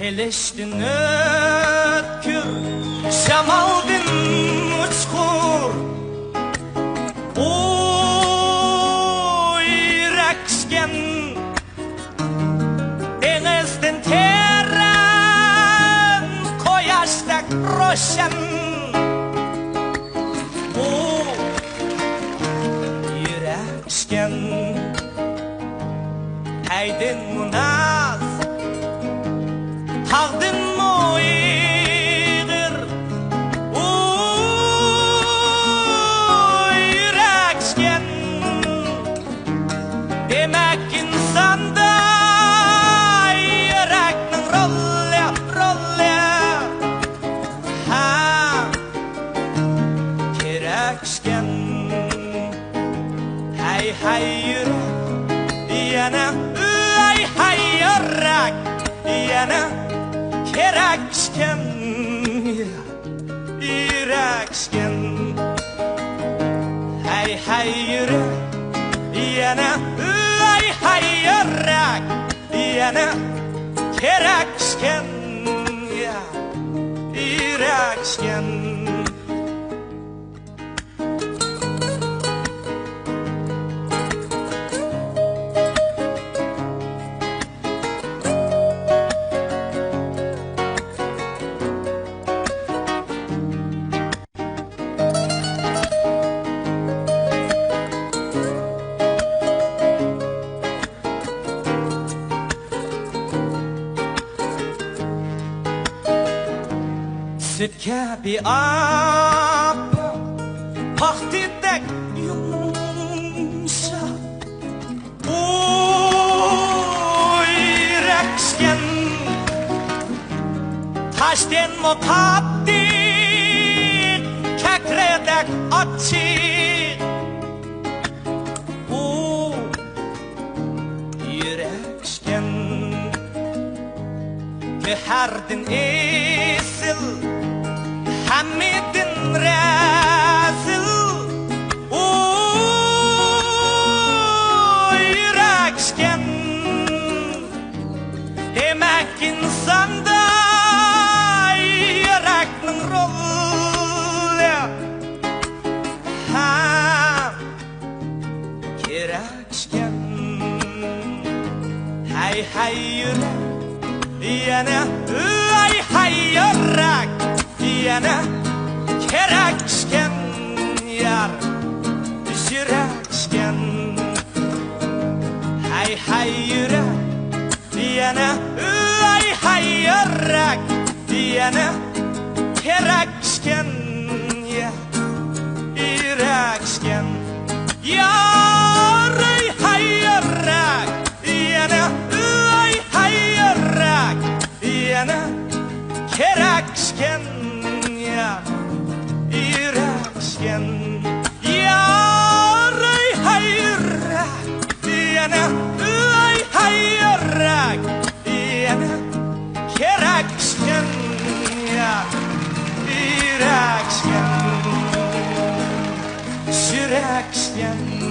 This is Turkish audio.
Heliştin ötkür, şamaldın uçkur. Oy reksgen, denizden teren, koyaştak roşen. Oy reksgen, haydin munaz, Tağdın mı iğdir? Yüreksken demek insanda yüreknin rolle, rolle. Ha, kereksken hay hay yürek yana, hay hay yürek yana. Kereksken, yüreksken, hay hay yürek yana, hay hay yürek yana. Kereksken, yüreksken. Sütke bir ap, pahtidek yumuşak. Oy reksken, taşten mo patdik, kekredek açık. Oy reksken, geherdin esil, Hamidin rezil. Oy yüreksken, demek insanda yüreknin rolü. Ha, kereksken, hay hay yürek yana, hay hay yürek yana. Kereksken yar, yüreksken, hay hay yürek yana, hay hay yürek yana. Kereksken yar, yüreksken, yar hay yürek yana, hay hay yürek yana. Kereksken yar, yüreksken, yar hay yürek yana, hay hay yürek yana. Kereksken yar, yüreksken, yüreksken.